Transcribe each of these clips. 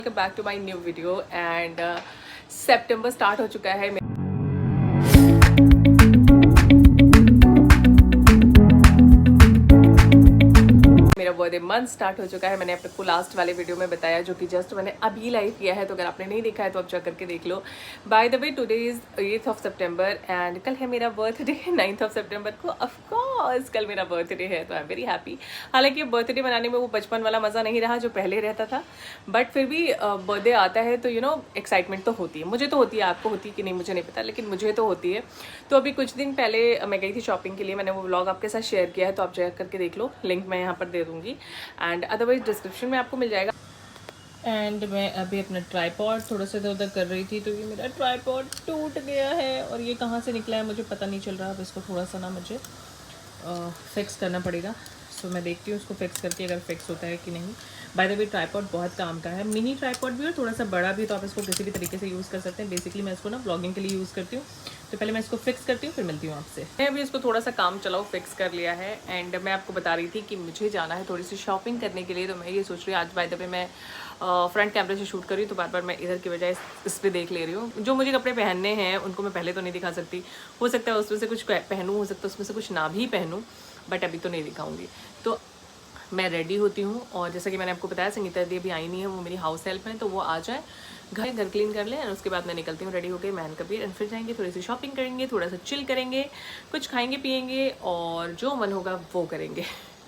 Welcome back to my new video and सितंबर start हो चुका है। मेरा बर्थडे मंथ स्टार्ट हो चुका है। मैंने अपने को लास्ट वाले वीडियो में बताया, जो कि जस्ट मैंने अभी लाइव किया है, तो अगर आपने नहीं देखा है तो आप चेक करके देख लो। By the way today is 8th of September and कल है मेरा बर्थडे 9th ऑफ सितंबर को। ऑफकोर्स कल मेरा बर्थडे है, तो आई एम वेरी हैप्पी। हालांकि बर्थडे मनाने में वो बचपन वाला मज़ा नहीं रहा जो पहले रहता था, बट फिर भी बर्थडे आता है तो एक्साइटमेंट तो होती है। मुझे तो होती है, आपको होती है कि नहीं मुझे नहीं पता, लेकिन मुझे तो होती है। तो अभी कुछ दिन पहले मैं गई थी शॉपिंग के लिए, मैंने वो व्लॉग आपके साथ शेयर किया है, तो आप चेक करके देख लो, लिंक मैं यहाँ पर दे दूँगी एंड अदरवाइज डिस्क्रिप्शन में आपको मिल जाएगा। एंड मैं अभी अपना ट्राईपॉड थोड़ा सा इधर उधर कर रही थी, तो ये मेरा ट्राईपॉड टूट गया है और ये कहाँ से निकला है मुझे पता नहीं चल रहा। अब इसको थोड़ा सा ना मुझे फिक्स करना पड़ेगा। सो मैं देखती हूँ उसको फिक्स करके अगर फिक्स होता है कि नहीं। बाय द वे ट्राईपॉड बहुत काम का है, मिनी ट्राईपॉड भी और थोड़ा सा बड़ा भी, तो आप इसको किसी भी तरीके से यूज़ कर सकते हैं। बेसिकली मैं इसको ना ब्लॉगिंग के लिए यूज़ करती हूँ। तो पहले मैं इसको फिक्स करती हूँ, फिर मिलती हूँ आपसे। मैं अभी इसको थोड़ा सा काम चलाओ फिक्स कर लिया है एंड मैं आपको बता रही थी कि मुझे जाना है थोड़ी सी शॉपिंग करने के लिए। तो मैं ये सोच रही हूँ आज बाय द वे मैं फ्रंट कैमरे से शूट कर रही हूँ, तो बार बार मैं इधर की बजाय इस पर देख ले रही हूँ। जो मुझे कपड़े पहनने हैं उनको मैं पहले तो नहीं दिखा सकती, हो सकता है उसमें से कुछ पहनूँ, हो सकता है उसमें से कुछ ना भी पहनूँ, बट अभी तो नहीं दिखाऊंगी। तो मैं रेडी होती हूँ और जैसा कि मैंने आपको बताया संगीता दी अभी आई नहीं है, वो मेरी हाउस हेल्प है, तो वो आ जाए, घर क्लीन कर ले और उसके बाद मैं निकलती हूँ रेडी होकर मैन कबीर एंड फिर जाएंगे, थोड़ी सी शॉपिंग करेंगे, थोड़ा सा चिल करेंगे, कुछ खाएंगे पिएंगे और जो मन होगा वो करेंगे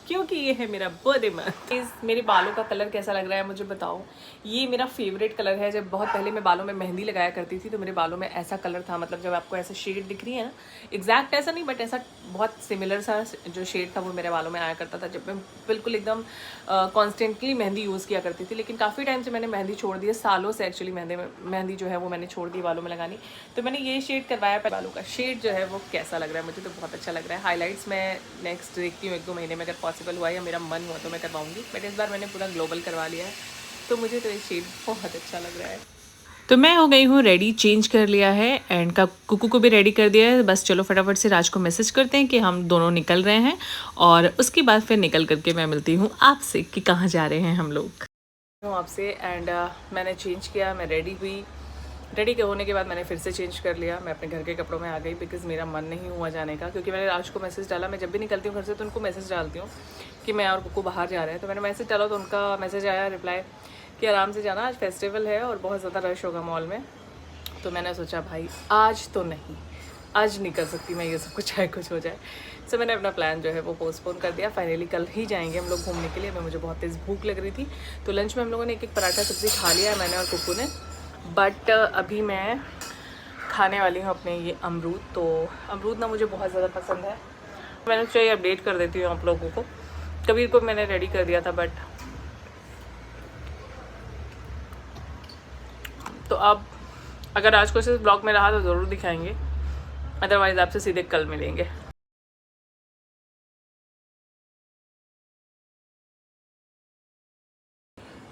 क्योंकि ये है मेरा बर्थडे मंथ। मेरे बालों का कलर कैसा लग रहा है मुझे बताओ। ये मेरा फेवरेट कलर है। जब बहुत पहले मैं बालों में मेहंदी लगाया करती थी तो मेरे बालों में ऐसा कलर था, मतलब जब आपको ऐसा शेड दिख रही है ना, एग्जैक्ट ऐसा नहीं बट ऐसा बहुत सिमिलर सा जो शेड था वो मेरे बालों में आया करता था जब मैं बिल्कुल एकदम कॉन्स्टेंटली मेहंदी यूज़ किया करती थी। लेकिन काफ़ी टाइम से मैंने मेहंदी छोड़ दी है, सालों से एक्चुअली मेहंदी जो है वो मैंने छोड़ दी बालों में लगानी। तो मैंने ये शेड करवाया, बालों का शेड जो है वो कैसा लग रहा है मुझे तो बहुत अच्छा लग रहा है। हाईलाइट्स मैं नेक्स्ट देखती हूँ 1-2 महीने में, अगर पॉसिबल हुआ या मेरा मन हुआ तो मैं करवाऊंगी, बट इस बार मैंने पूरा ग्लोबल करवा लिया है, तो मुझे तो ये शेड बहुत अच्छा लग रहा है। तो मैं हो गई हूँ रेडी, चेंज कर लिया है एंड का कुकू को भी रेडी कर दिया है। बस चलो फटाफट से राज को मैसेज करते हैं कि हम दोनों निकल रहे हैं और उसके बाद फिर निकल करके मैं मिलती हूँ आपसे कि कहाँ जा रहे हैं हम लोग आपसे। एंड मैंने चेंज किया, मैं रेडी हुई, रेडी होने के बाद मैंने फिर से चेंज कर लिया, मैं अपने घर के कपड़ों में आ गई बिकॉज़ मेरा मन नहीं हुआ जाने का। क्योंकि मैंने राज को मैसेज डाला, मैं जब भी निकलती हूँ घर से तो उनको मैसेज डालती हूँ कि मैं और कुकू बाहर जा रहे हैं। तो मैंने मैसेज डाला तो उनका मैसेज आया रिप्लाई कि आराम से जाना, आज फेस्टिवल है और बहुत ज़्यादा रश होगा मॉल में। तो मैंने सोचा भाई आज तो नहीं, आज नहीं कर सकती मैं ये सब, कुछ चाहे कुछ हो जाए। सो मैंने अपना प्लान जो है वो पोस्टपोन कर दिया। फाइनली कल ही जाएंगे हम लोग घूमने के लिए। मुझे बहुत तेज़ भूख लग रही थी, तो लंच में हम लोगों ने एक पराठा सब्ज़ी खा लिया है मैंने और कुकू ने। बट अभी मैं खाने वाली हूँ अपने ये अमरूद। तो अमरूद ना मुझे बहुत ज़्यादा पसंद है। मैंने चाहिए अपडेट कर देती हूँ आप लोगों को। कबीर को मैंने रेडी कर दिया था, बट तो अब अगर आज को इस ब्लॉग में रहा तो ज़रूर दिखाएंगे, अदरवाइज़ आपसे सीधे कल मिलेंगे।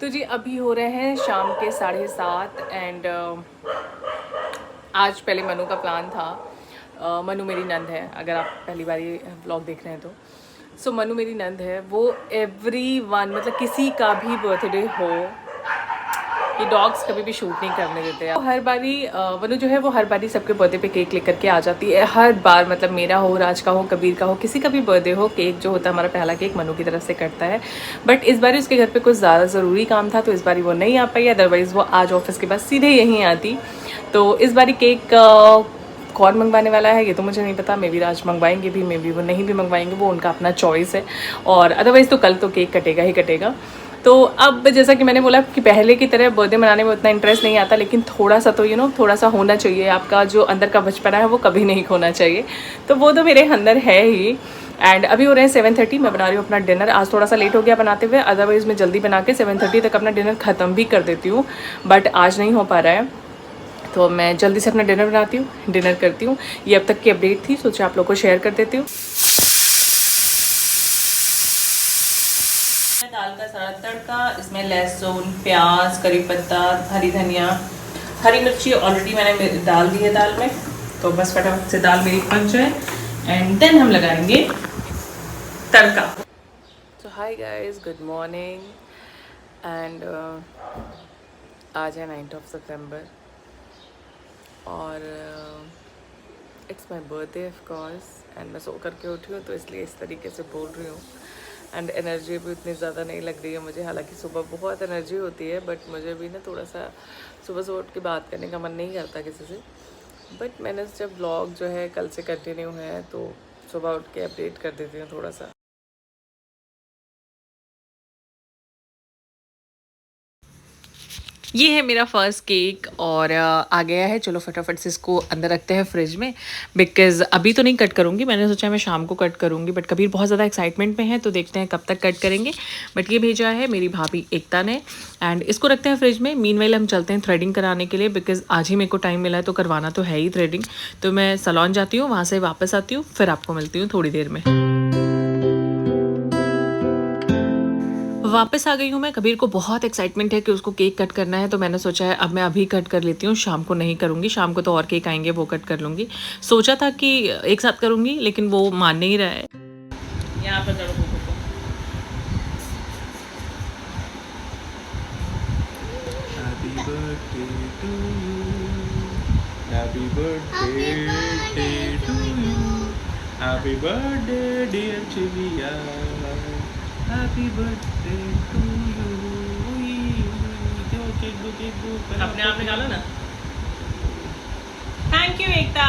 तो जी अभी हो रहे हैं शाम के 7:30 एंड आज पहले मनु का प्लान था। मनु मेरी नंद है, अगर आप पहली बार ये व्लॉग देख रहे हैं तो। सो मनु मेरी नंद है, वो एवरीवन मतलब किसी का भी बर्थडे हो, ये डॉग्स कभी भी शूट नहीं करने देते हैं। हर बारी मनु जो है वो हर बारी सबके बर्थडे पे केक लेकर के आ जाती है, हर बार। मतलब मेरा हो, राज का हो, कबीर का हो, किसी का भी बर्थडे हो, केक जो होता है हमारा पहला केक मनु की तरफ से कटता है। बट इस बार उसके घर पे कुछ ज़्यादा ज़रूरी काम था तो इस बार वो नहीं आ पाई, अदरवाइज़ वो आज ऑफिस के बाद सीधे यहीं आती। तो इस बारी केक कौन मंगवाने वाला है ये तो मुझे नहीं पता। मे बी राज मंगवाएंगे भी, मे बी वो नहीं भी मंगवाएंगे, वो उनका अपना चॉइस है। और अदरवाइज़ तो कल तो केक कटेगा ही कटेगा। तो अब जैसा कि मैंने बोला कि पहले की तरह बर्थडे मनाने में उतना इंटरेस्ट नहीं आता, लेकिन थोड़ा सा तो थोड़ा सा होना चाहिए। आपका जो अंदर का बचपना है वो कभी नहीं खोना चाहिए, तो वो तो मेरे अंदर है ही। एंड अभी हो रहे हैं 7:30, मैं बना रही हूँ अपना डिनर। आज थोड़ा सा लेट हो गया बनाते हुए, अदरवाइज़ मैं जल्दी बना के 7:30 तक अपना डिनर ख़त्म भी कर देती हूँ, बट आज नहीं हो पा रहा है। तो मैं जल्दी से अपना डिनर बनाती हूँ, डिनर करती हूँ। ये अब तक की अपडेट थी, सोचा आप लोग को शेयर कर देती हूँ। दाल का सारा तड़का, इसमें लहसुन, प्याज, करी पत्ता, हरी धनिया, हरी मिर्ची ऑलरेडी मैंने डाल दी है दाल में। तो बस फटाफट से दाल मेरी पक जाए एंड देन हम लगाएंगे तड़का। तो hi guys, good morning and आज है 9th ऑफ सितंबर और it's my birthday of course and मैं सो करके उठी हूँ तो इसलिए इस तरीके से बोल रही हूँ। एंड एनर्जी भी उतनी ज़्यादा नहीं लग रही है मुझे, हालांकि सुबह बहुत एनर्जी होती है बट मुझे भी ना थोड़ा सा सुबह सुबह उठ के बात करने का मन नहीं करता किसी से। बट मैंने जब ब्लॉग जो है कल से कंटिन्यू है तो सुबह उठ के अपडेट कर देती हूँ थोड़ा सा। ये है मेरा फर्स्ट केक और आ गया है। चलो फटाफट से इसको अंदर रखते हैं फ्रिज में, बिकॉज़ अभी तो नहीं कट करूँगी, मैंने सोचा मैं शाम को कट करूँगी। बट कबीर बहुत ज़्यादा एक्साइटमेंट में है तो देखते हैं कब तक कट करेंगे। बट ये भेजा है मेरी भाभी एकता ने एंड इसको रखते हैं फ्रिज में। मीनवाइल हम चलते हैं थ्रेडिंग कराने के लिए, बिकॉज़ आज ही मेरे को टाइम मिला है तो करवाना तो है ही थ्रेडिंग। तो मैं सैलून जाती हूँ, वहाँ से वापस आती हूँ, फिर आपको मिलती हूँ थोड़ी देर में। वापस आ गई हूँ मैं। कबीर को बहुत एक्साइटमेंट है कि उसको केक कट करना है तो मैंने सोचा है अब मैं अभी कट कर लेती हूँ, शाम को नहीं करूँगी। शाम को तो और केक आएंगे वो कट कर लूँगी। सोचा था कि एक साथ करूँगी लेकिन वो मान नहीं रहा है। यहाँ पर करो को। Happy birthday to you. Happy birthday to you. Happy birthday dear Chivia. Happy birthday to you. दो अपने आप निकालो ना। थैंक यू एकता।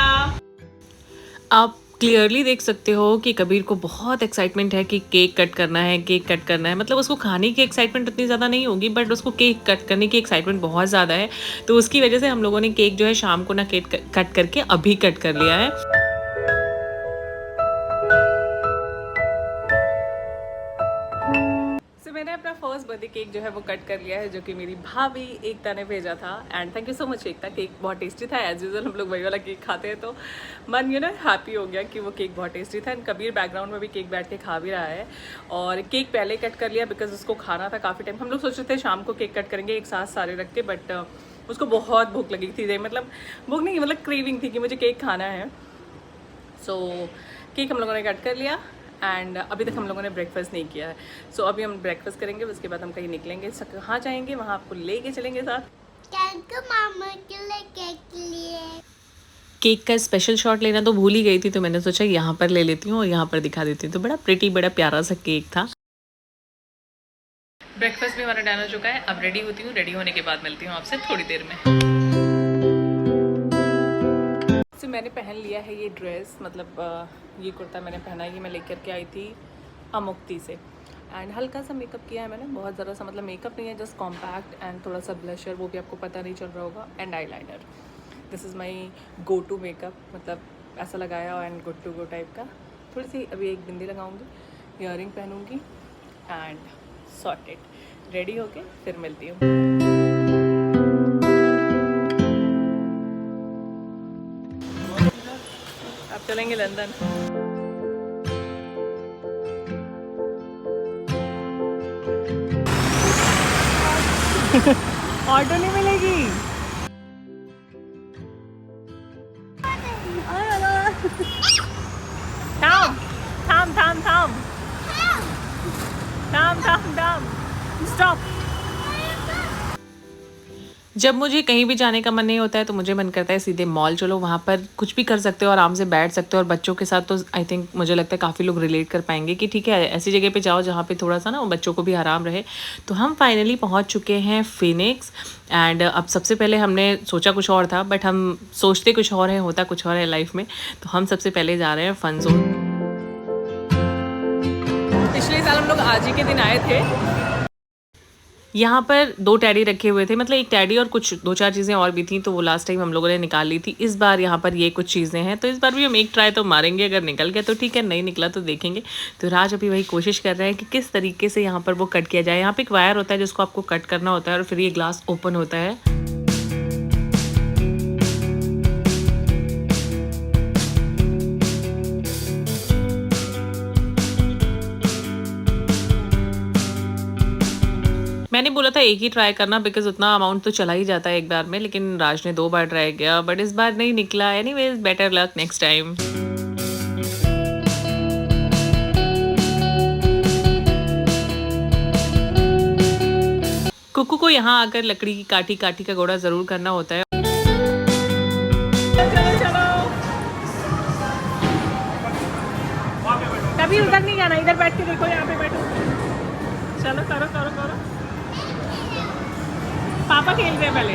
आप क्लियरली देख सकते हो कि कबीर को बहुत एक्साइटमेंट है कि केक कट करना है, केक कट करना है। मतलब उसको खाने की एक्साइटमेंट उतनी ज़्यादा नहीं होगी बट उसको केक कट करने की एक्साइटमेंट बहुत ज़्यादा है। तो उसकी वजह से हम लोगों ने केक जो है शाम को ना केक कट करके अभी कट कर लिया है। मैंने अपना फर्स्ट बर्थडे केक जो है वो कट कर लिया है, जो कि मेरी भाभी एकता ने भेजा था। And thank you so much Ekta. Cake बहुत टेस्टी था। एज यूजुअल हम लोग वही वाला केक खाते हैं तो मन हैप्पी हो गया कि वो केक बहुत टेस्टी था। एंड कबीर बैकग्राउंड में भी केक बैठ के खा भी रहा है। और केक पहले कट कर लिया बिकॉज उसको खाना था काफ़ी टाइम। हम लोग सोच रहे थे शाम को केक कट करेंगे एक साथ सारे रख के, बट उसको बहुत भूख लगी थी। मतलब भूख नहीं, मतलब क्रेविंग थी कि मुझे केक खाना है। सो केक हम लोगों ने कट कर लिया एंड अभी तक हम लोगों ने ब्रेकफास्ट नहीं किया है। सो अभी हम ब्रेकफास्ट करेंगे, उसके बाद हम कहीं निकलेंगे। कहाँ जाएंगे वहाँ आपको लेके चलेंगे साथ। मामा के लिए केक का स्पेशल शॉट लेना तो भूल ही गई थी तो मैंने सोचा यहाँ पर ले लेती हूँ और यहाँ पर दिखा देती हूँ। तो बड़ा प्रिटी, बड़ा प्यारा सा केक था। ब्रेकफास्ट भी हमारा डन हो चुका है। अब रेडी होती हूँ, रेडी होने के बाद मिलती हूँ आपसे थोड़ी देर में। मैंने पहन लिया है ये ड्रेस, मतलब ये कुर्ता मैंने पहना है। ये मैं लेकर के आई थी अमुक्ति से। एंड हल्का सा मेकअप किया है मैंने, बहुत ज़्यादा सा मतलब मेकअप नहीं है, जस्ट कॉम्पैक्ट एंड थोड़ा सा ब्लशर, वो भी आपको पता नहीं चल रहा होगा, and eyeliner. This is my go to makeup, मतलब ऐसा लगाया and good to go type का। थोड़ी सी अभी एक बिंदी लगाऊंगी, ईयरिंग पहनूंगी एंड सॉर्टेड। रेडी होके फिर मिलती हूँ। अब चलेंगे लंदन। ऑटो नहीं मिलेगी। थाम थाम थाम थाम थाम थाम थाम, स्टॉप। जब मुझे कहीं भी जाने का मन नहीं होता है तो मुझे मन करता है सीधे मॉल चलो, वहाँ पर कुछ भी कर सकते हो, आराम से बैठ सकते हो। और बच्चों के साथ तो आई थिंक मुझे लगता है काफ़ी लोग रिलेट कर पाएंगे कि ठीक है ऐसी जगह पे जाओ जहाँ पे थोड़ा सा ना बच्चों को भी आराम रहे। तो हम फाइनली पहुँच चुके हैं फिनिक्स। एंड अब सबसे पहले हमने सोचा कुछ और था बट हम सोचते कुछ और है, होता कुछ और है लाइफ में। तो हम सबसे पहले जा रहे हैं फन जोन। पिछले साल हम लोग आज ही के दिन आए थे। यहाँ पर 2 टैडी रखे हुए थे, मतलब एक टैडी और कुछ 2-4 चीज़ें और भी थी, तो वो लास्ट टाइम हम लोगों ने निकाल ली थी। इस बार यहाँ पर ये कुछ चीज़ें हैं तो इस बार भी हम एक ट्राई तो मारेंगे। अगर निकल गया तो ठीक है, नहीं निकला तो देखेंगे। तो राज अभी वही कोशिश कर रहे हैं कि किस तरीके से यहाँ पर वो कट किया जाए। यहाँ पर एक वायर होता है जिसको आपको कट करना होता है और फिर ये ग्लास ओपन होता है। मैंने बोला था एक ही ट्राई करना बिकॉज उतना अमाउंट तो चला ही जाता है एक बार में, लेकिन राज ने 2 बार ट्राई किया बट इस बार नहीं निकला। Anyways better luck next time. Kuku को यहाँ आकर लकड़ी की काठी काठी का घोड़ा ज़रूर करना होता है। कभी उधर नहीं जाना, इधर बैठ के देखो, यहाँ पे बैठो। चलो करो करो करो। पापा खेल रहे हैं पहले।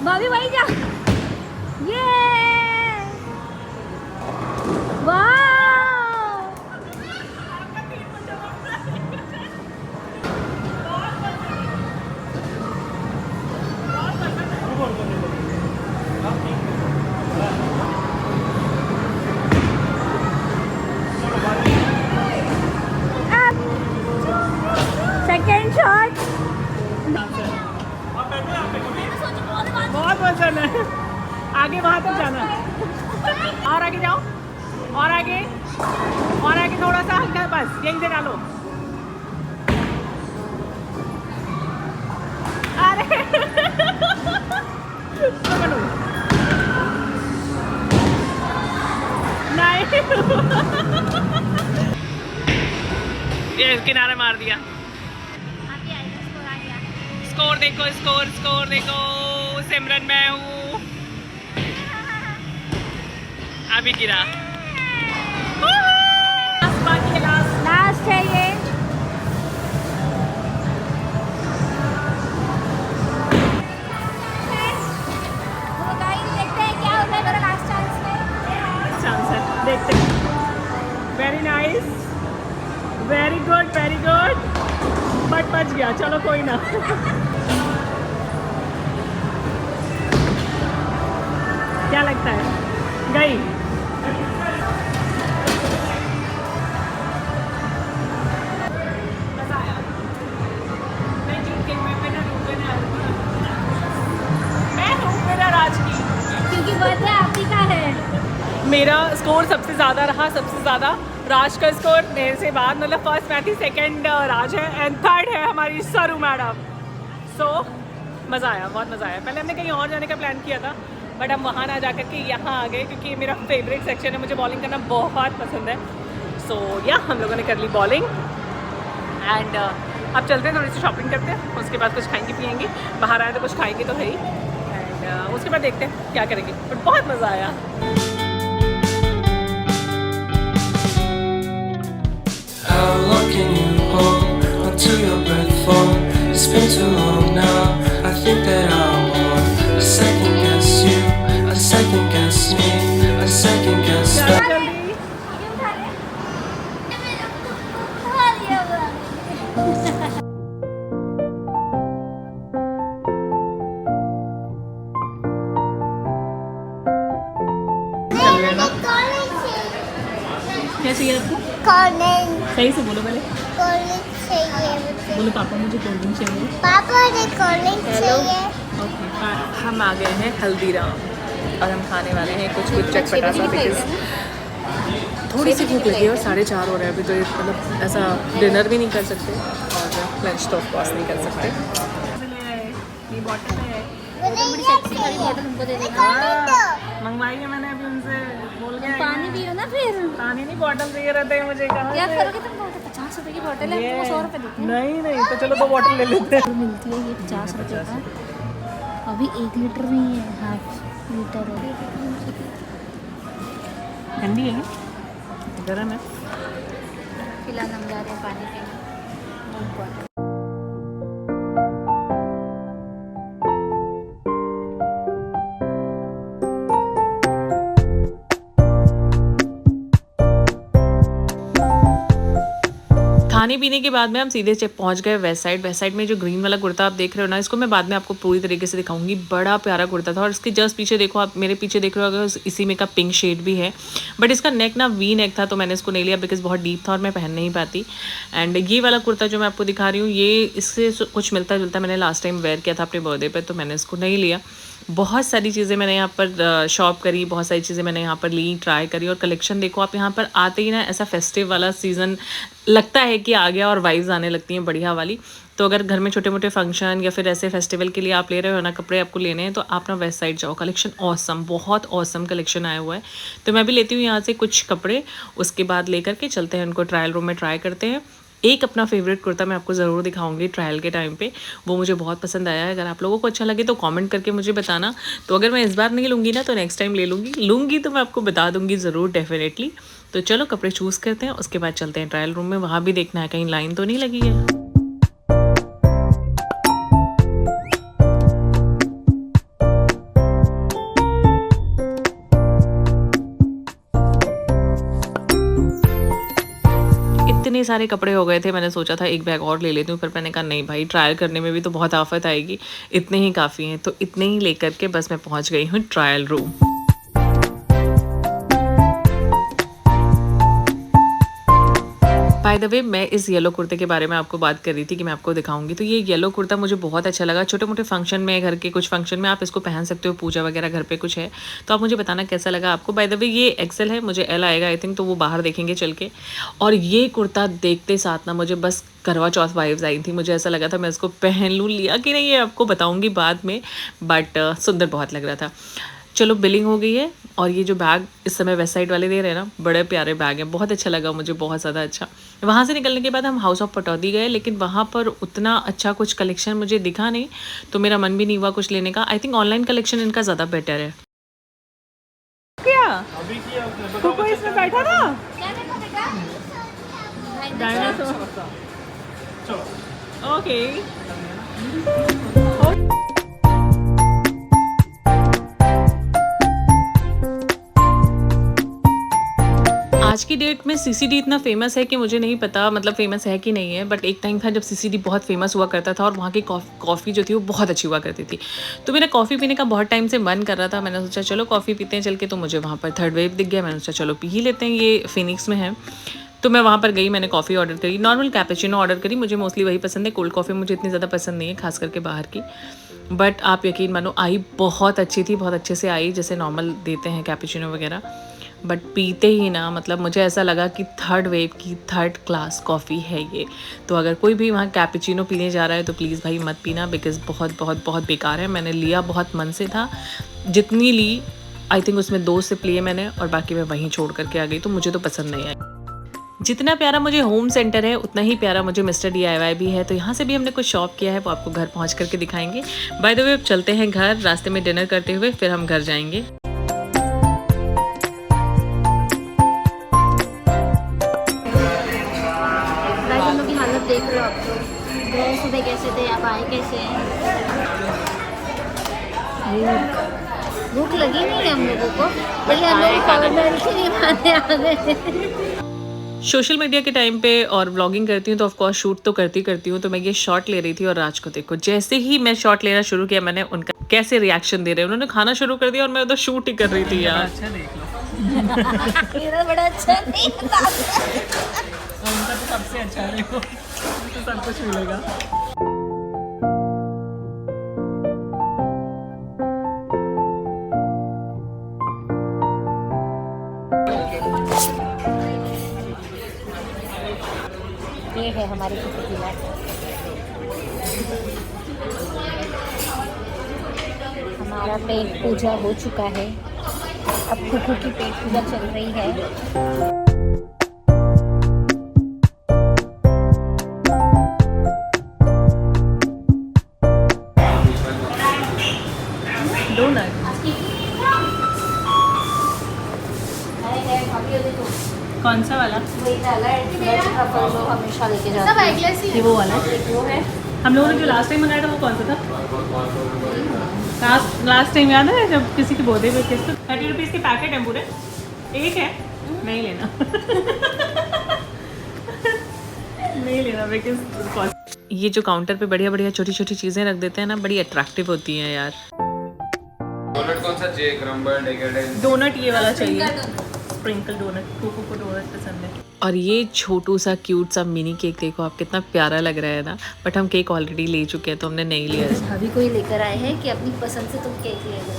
भाभी वही जा। ये वाह सेकेंड शॉट। बहुत पसंद है। आगे वहाँ तक जाना, और आगे जाओ, और आगे, और आगे थोड़ा सा हल्का, बस यहीं से डालो। अरे नहीं ये किनारे मार दिया। स्कोर देखो, स्कोर स्कोर देखो। सिमरन मैं हूँ, अभी गिरा। बाकी लास्ट है ये। देखते हैं क्या होता है मेरा लास्ट चांस में। चांस है, देखते हैं। Very nice, very good, very good. But बच गया, चलो कोई ना। क्या लगता है, गई? मजा आया। मैं जीत गई, मैं विनर हूँ, मैं हूँ विनर आज की। क्योंकि बर्थडे आप ही का है। मेरा स्कोर सबसे ज़्यादा रहा, सबसे ज़्यादा राज का स्कोर मेरे से बाद, मतलब फर्स्ट मैं थी, सेकंड राज है, एंड थर्ड है हमारी सरू मैडम। सो मज़ा आया, बहुत मज़ा आया। पहले हमने कहीं और जाने का प्लान किया था, बट हम वहाँ ना जा कर के यहाँ आ गए, क्योंकि ये मेरा फेवरेट सेक्शन है, मुझे बॉलिंग करना बहुत पसंद है। सो या हम लोगों ने कर ली बॉलिंग, एंड अब चलते हैं, थोड़ी सी शॉपिंग करते हैं, उसके बाद कुछ खाएंगे पियेंगे। बाहर आए तो कुछ खाएंगे तो है ही, एंड उसके बाद देखते हैं क्या करेंगे, बट बहुत मज़ा आया। How long can you hold until your breath falls? It's been too long now. I think that I want a second guess you, a second guess me, a second guess that. क्या चाहिए आपको? Corner सही से बोलो पहले। चाहिए मुझे। बोलो पापा मुझे कोल्ड ड्रिंक चाहिए। पापा मुझे कॉर्नर चाहिए। ओके, हम आ गए हैं हल्दीराम और हम खाने वाले हैं कुछ कुछ चटपटा सा, बिकॉज थोड़ी सी भूख लगी है और 4:30 हो रहे हैं अभी, तो मतलब ऐसा डिनर भी नहीं कर सकते और लंच तो ऑफ कोर्स नहीं कर सकते। ये बॉटल है, मंगवाई है मैंने अभी उनसे, बोल गया पानी पियो ना फिर। पानी नहीं, बॉटल दे रहे थे मुझे। कहाँ क्या से? करोगे तुम? 50 रुपए की बॉटल है, आपको 100 रुपए देते हैं। नहीं नहीं, तो चलो 2 बॉटल ले लेते हैं। मिलती है ये 50 रुपए का। अभी 1 लीटर नहीं है, हाफ लीटर है। ठंडी है, गर्म है। फिलहाल हम जा रहे हैं पानी पीने। खाने पीने के बाद में हम सीधे पहुंच गए वेस्ट साइड। वेस्ट साइड में जो ग्रीन वाला कुर्ता आप देख रहे हो ना, इसको मैं बाद में आपको पूरी तरीके से दिखाऊंगी। बड़ा प्यारा कुर्ता था, और इसके जस्ट पीछे देखो, आप मेरे पीछे देख रहे हो, अगर इसी में का पिंक शेड भी है, बट इसका नेक ना वी नेक था, तो मैंने इसको नहीं लिया बिकॉज बहुत डीप था और मैं पहन नहीं पाती। एंड ये वाला कुर्ता जो मैं आपको दिखा रही हूँ, ये इससे कुछ मिलता जुलता मैंने लास्ट टाइम वेयर किया था अपने बर्थडे पर, तो मैंने इसको नहीं लिया। बहुत सारी चीज़ें मैंने यहाँ पर शॉप करी, बहुत सारी चीज़ें मैंने यहाँ पर ली, ट्राई करी, और कलेक्शन देखो आप, यहाँ पर आते ही ना ऐसा फेस्टिव वाला सीज़न लगता है कि आ गया और वाइब्स आने लगती हैं बढ़िया वाली। तो अगर घर में छोटे मोटे फंक्शन या फिर ऐसे फेस्टिवल के लिए आप ले रहे हो ना कपड़े, आपको लेने हैं, तो आप ना वेस्ट साइड जाओ। कलेक्शन ऑसम, बहुत ऑसम कलेक्शन आया हुआ है। तो मैं भी लेती हूँ यहाँ से कुछ कपड़े, उसके बाद लेकर के चलते हैं उनको ट्रायल रूम में ट्राई करते हैं। एक अपना फेवरेट कुर्ता मैं आपको ज़रूर दिखाऊंगी ट्रायल के टाइम पे, वो मुझे बहुत पसंद आया है। अगर आप लोगों को अच्छा लगे तो कमेंट करके मुझे बताना। तो अगर मैं इस बार नहीं लूँगी ना तो नेक्स्ट टाइम लूँगी तो मैं आपको बता दूँगी ज़रूर, डेफिनेटली। तो चलो कपड़े चूज़ करते हैं, उसके बाद चलते हैं ट्रायल रूम में। वहाँ भी देखना है कहीं लाइन तो नहीं लगी है। इतने सारे कपड़े हो गए थे, मैंने सोचा था एक बैग और ले लेती हूँ, फिर मैंने कहा नहीं भाई, ट्रायल करने में भी तो बहुत आफत आएगी, इतने ही काफ़ी हैं। तो इतने ही लेकर के बस मैं पहुँच गई हूँ ट्रायल रूम। बाय द वे, मैं इस येलो कुर्ते के बारे में आपको बात कर रही थी कि मैं आपको दिखाऊंगी। तो ये येलो कुर्ता मुझे बहुत अच्छा लगा। छोटे मोटे फंक्शन में, घर के कुछ फंक्शन में आप इसको पहन सकते हो, पूजा वगैरह घर पे कुछ है तो आप मुझे बताना कैसा लगा आपको। बाय द वे, ये एक्सेल है, मुझे एल आएगा आई थिंक, तो वो बाहर देखेंगे चल के। और ये कुर्ता देखते साथ ना मुझे बस करवा चौथ वाइब्स आई थी। मुझे ऐसा लगा था मैं इसको पहन लूँ, लिया कि नहीं ये आपको बताऊँगी बाद में, बट सुंदर बहुत लग रहा था। चलो बिलिंग हो गई है। और ये जो बैग इस समय वेस्ट साइड वाले दे रहे हैं ना, बड़े प्यारे बैग हैं, बहुत अच्छा लगा मुझे, बहुत ज़्यादा अच्छा। वहाँ से निकलने के बाद हम हाउस ऑफ पटौदी गए, लेकिन वहाँ पर उतना अच्छा कुछ कलेक्शन मुझे दिखा नहीं, तो मेरा मन भी नहीं हुआ कुछ लेने का। आई थिंक ऑनलाइन कलेक्शन इनका ज़्यादा बेटर है। क्या कुकु इसमें बैठा था? ओके। आज की डेट में सीसीडी इतना फेमस है कि मुझे नहीं पता, मतलब फेमस है कि नहीं है, बट एक टाइम था जब सीसीडी बहुत फेमस हुआ करता था और वहाँ की कॉफ़ी जो थी वो बहुत अच्छी हुआ करती थी। तो मेरा कॉफ़ी पीने का बहुत टाइम से मन कर रहा था। मैंने सोचा चलो कॉफ़ी पीते हैं चल के। तो मुझे वहाँ पर थर्ड वेव दिख गया, मैंने सोचा चलो पी ही लेते हैं, ये फिनिक्स में है। तो मैं वहाँ पर गई, मैंने कॉफ़ी ऑर्डर करी, नॉर्मल कैपेचिनो ऑर्डर करी। मुझे मोस्टली वही पसंद है, कोल्ड कॉफ़ी मुझे इतनी ज़्यादा पसंद नहीं है, खास करके बाहर की। बट आप यकीन मानो, आई बहुत अच्छी थी, बहुत अच्छे से आई, जैसे नॉर्मल देते हैं कैपेचिनो वगैरह। बट पीते ही ना, मतलब मुझे ऐसा लगा कि थर्ड वेव की थर्ड क्लास कॉफ़ी है ये। तो अगर कोई भी वहाँ कैपेचिनो पीने जा रहा है तो प्लीज़ भाई मत पीना, बिकॉज़ बहुत बहुत बहुत बेकार है। मैंने लिया बहुत मन से था, जितनी ली आई थिंक उसमें 2 सिप लिए मैंने, और बाकी मैं वहीं छोड़ करके आ गई। तो मुझे तो पसंद नहीं आई। जितना प्यारा मुझे होम सेंटर है उतना ही प्यारा मुझे मिस्टर DIY भी है। तो यहाँ से भी हमने कुछ शॉप किया है, वो आपको घर पहुँच करके दिखाएंगे। बाय द वे, अब चलते हैं घर, रास्ते में डिनर करते हुए फिर हम घर जाएंगे। देख लो आप लोग, गए सुबह कैसे थे, अब आए कैसे हैं। भूख लगी नहीं है हम लोगों को, लेकिन हम लोग कॉर्नर से नहीं माने आ गए। सोशल मीडिया के टाइम पे और व्लॉगिंग करती हूँ तो ऑफकोर्स शूट तो करती हूँ। तो मैं ये शॉट ले रही थी और राज को देखो, जैसे ही मैं शॉट लेना शुरू किया, मैंने उनका कैसे रिएक्शन दे रहे हैं, उन्होंने खाना शुरू कर दिया और मैं उधर शूट ही कर रही थी यार। अच्छा देख लो। मेरा बड़ा अच्छा नहीं था। उनका तो सबसे अच्छा है, देखो तो सब कुछ मिलेगा। ये है हमारी कुकु की लाइफ। हमारा पेट पूजा हो चुका है, अब कुकु की पेट पूजा चल रही है। कौन सा वाला? वही डाला है जो हमेशा लेके जाते हैं। ये वो वाला वो है। हम लोगों ने जो लास्ट टाइम मंगाया था वो कौन सा था? लास्ट टाइम याद है जब किसी के बर्थडे पे किस 30 रुपीज़ के पैकेट हैं पूरे, एक है, नहीं लेना। नहीं लेना बिकॉज ये जो काउंटर पे बढ़िया बढ़िया छोटी छोटी चीज़ें रख देते हैं ना, बड़ी अट्रैक्टिव होती हैं यार। डोनट कौन सा चाहिए? क्रम्बल, डेकेडेंस? डोनट ये वाला चाहिए, स्प्रिंकल डोनट, कुकु को डोनट पसंद है। और ये छोटू सा क्यूट सा मिनी केक देखो आप, कितना प्यारा लग रहा है ना। बट हम केक ऑलरेडी ले चुके हैं तो हमने नहीं लिया। अभी कोई लेकर आए हैं कि अपनी पसंद से तुम केक ले लो।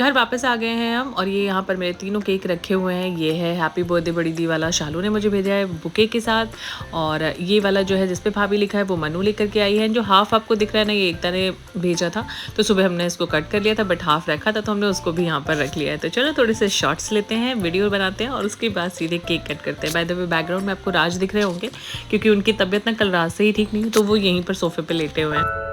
घर वापस आ गए हैं हम और ये यहाँ पर मेरे तीनों केक रखे हुए हैं। ये है हैप्पी बर्थडे बड़ी दी वाला, शालू ने मुझे भेजा है बुके के साथ, और ये वाला जो है जिस पे भाभी लिखा है वो मनु लेकर के आई है। जो हाफ आपको दिख रहा है ना, ये एकता ने भेजा था, तो सुबह हमने इसको कट कर लिया था, बट हाफ रखा था तो हमने उसको भी यहाँ पर रख लिया है। तो चलो थोड़े से शॉर्ट्स लेते हैं, वीडियो बनाते हैं और उसके बाद सीधे केक कट करते हैं। बाय द वे बैकग्राउंड में आपको राज दिख रहे होंगे क्योंकि उनकी तबीयत ना कल रात से ही ठीक नहीं है, तो वो यहीं पर सोफे पे लेटे हुए हैं।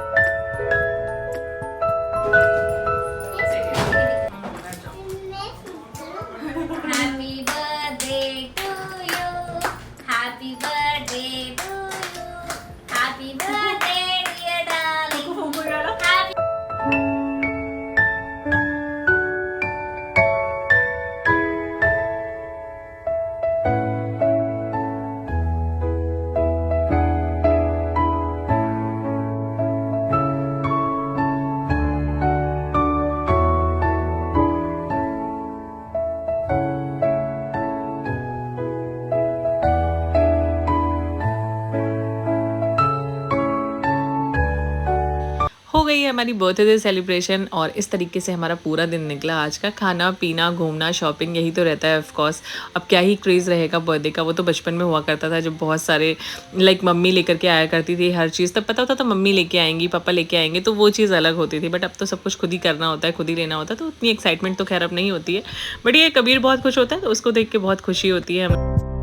हो गई है हमारी बर्थडे सेलिब्रेशन और इस तरीके से हमारा पूरा दिन निकला आज का। खाना पीना घूमना शॉपिंग यही तो रहता है ऑफ कोर्स। अब क्या ही क्रेज़ रहेगा बर्थडे का, वो तो बचपन में हुआ करता था जब बहुत सारे मम्मी लेकर के आया करती थी हर चीज़, तब पता होता था मम्मी लेके आएंगी पापा लेके आएंगे, तो वो चीज़ अलग होती थी। बट अब तो सब कुछ खुद ही करना होता है, खुद ही लेना होता है, तो उतनी एक्साइटमेंट तो खैर अब नहीं होती है। बट ये कबीर बहुत खुश होता है तो उसको देख के बहुत खुशी होती है हमें।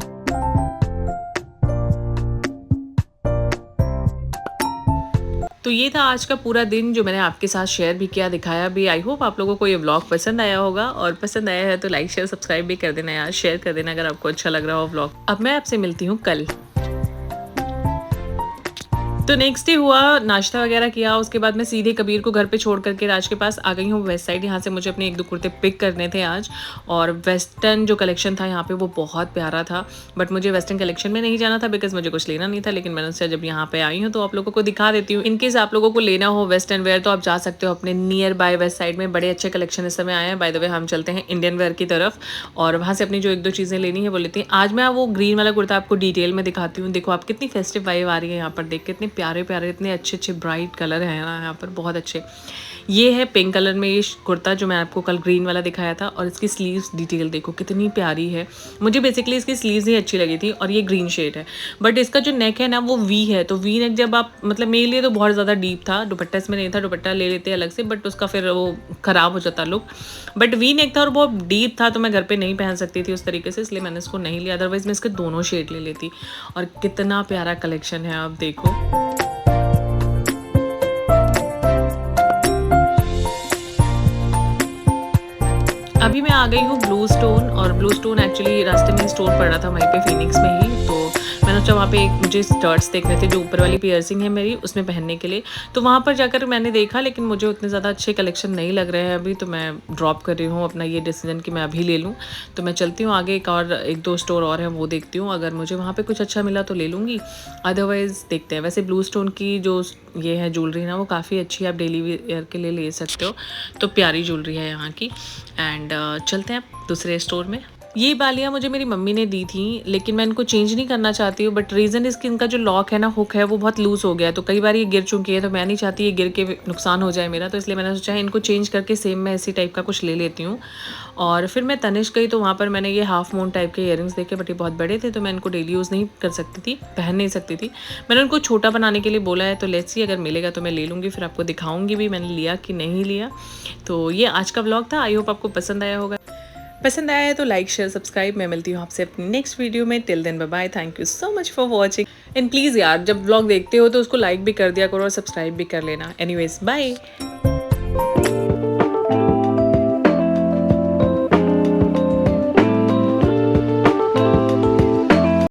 तो ये था आज का पूरा दिन जो मैंने आपके साथ शेयर भी किया, दिखाया भी। आई होप आप लोगों को ये व्लॉग पसंद आया होगा, और पसंद आया है तो लाइक शेयर सब्सक्राइब भी कर देना यार, शेयर कर देना अगर आपको अच्छा लग रहा हो व्लॉग। अब मैं आपसे मिलती हूँ कल। तो नेक्स्ट डे हुआ, नाश्ता वगैरह किया, उसके बाद मैं सीधे कबीर को घर पे छोड़ करके राज के पास आ गई हूँ वेस्ट साइड। यहाँ से मुझे अपने 1-2 कुर्ते पिक करने थे आज, और वेस्टर्न जो कलेक्शन था यहाँ पे वो बहुत प्यारा था। बट मुझे वेस्टर्न कलेक्शन में नहीं जाना था बिकॉज मुझे कुछ लेना नहीं था, लेकिन मैंने उससे जब यहाँ पे आई हूँ तो आप लोगों को दिखा देती हूँ। इनकेस आप लोगों को लेना हो वेस्टर्न वेयर तो आप जा सकते हो अपने नियर बाय वेस्ट साइड में, बड़े अच्छे कलेक्शन इस समय आए हैं। बाय द वे हम चलते हैं इंडियन वेयर की तरफ और वहाँ से अपनी जो 1-2 चीज़ें लेनी है वो लेती हैं। आज मैं वो ग्रीन वाला कुर्ता आपको डिटेल में दिखाती हूँ। देखो आप कितनी फेस्टिव वाइब आ रही है यहाँ पर, देख कितने प्यारे प्यारे इतने अच्छे अच्छे ब्राइट कलर हैं ना यहाँ पर, बहुत अच्छे। ये है पिंक कलर में ये कुर्ता जो मैं आपको कल ग्रीन वाला दिखाया था, और इसकी स्लीव्स डिटेल देखो कितनी प्यारी है। मुझे बेसिकली इसकी स्लीव्स ही अच्छी लगी थी, और ये ग्रीन शेड है। बट इसका जो नेक है ना वो वी है, तो वी नेक जब आप मेरे लिए तो बहुत ज़्यादा डीप था, दुपट्टा इसमें नहीं था, दुपट्टा ले लेते अलग से, बट उसका फिर वो ख़राब हो जाता लुक। बट वी नेक था और बहुत डीप था, तो मैं घर पर नहीं पहन सकती थी उस तरीके से, इसलिए मैंने इसको नहीं लिया। अदरवाइज़ मैं इसके दोनों शेड ले लेती। और कितना प्यारा कलेक्शन है, आप देखो। अभी मैं आ गई हूँ ब्लू स्टोन, और ब्लू स्टोन एक्चुअली रास्ते में स्टोर पड़ रहा था वहीं पे फिनिक्स में ही, तो मैंने सोचा वहाँ पे एक मुझे स्टर्ट्स देखने थे जो ऊपर वाली पियर्सिंग है मेरी उसमें पहनने के लिए, तो वहाँ पर जाकर मैंने देखा, लेकिन मुझे उतने ज़्यादा अच्छे कलेक्शन नहीं लग रहे हैं अभी, तो मैं ड्रॉप कर रही हूँ अपना ये डिसीजन कि मैं अभी ले लूँ। तो मैं चलती हूँ आगे, 1-2 स्टोर और हैं वो देखती हूँ, अगर मुझे वहाँ पर कुछ अच्छा मिला तो ले लूँगी, अदरवाइज़ देखते हैं। वैसे ब्लू स्टोन की जो ये है ज्वेलरी ना वो काफ़ी अच्छी है, आप डेली वेयर के लिए ले सकते हो, तो प्यारी ज्वेलरी है यहाँ की। एंड चलते हैं दूसरे स्टोर में। ये बालियाँ मुझे मेरी मम्मी ने दी थी, लेकिन मैं इनको चेंज नहीं करना चाहती हूँ। बट रीज़न इसकी इनका जो लॉक है ना, हुक है, वो बहुत लूज़ हो गया है, तो कई बार ये गिर चुकी है, तो मैं नहीं चाहती ये गिर के नुकसान हो जाए मेरा, तो इसलिए मैंने सोचा है इनको चेंज करके सेम मैं इसी टाइप का कुछ ले लेती हूँ। और फिर मैं तनिष्क गई, तो वहाँ पर मैंने ये हाफ मून टाइप के इयररिंग्स देखे, बट ये बहुत बड़े थे, तो मैं इनको डेली यूज़ नहीं कर सकती थी, पहन नहीं सकती थी। मैंने उनको छोटा बनाने के लिए बोला है, तो लेट्स सी अगर मिलेगा तो मैं ले लूँगी, फिर आपको दिखाऊँगी भी मैंने लिया कि नहीं लिया। तो ये आज का व्लॉग था, आई होप आपको पसंद आया होगा। पसंद आया है तो लाइक शेयर सब्सक्राइब। मैं मिलती हूँ आपसे अपनी नेक्स्ट वीडियो में। Till then bye bye, thank you so much for watching. And please यार जब व्लॉग देखते हो तो उसको लाइक भी कर दिया करो और सब्सक्राइब भी कर लेना। Anyways bye.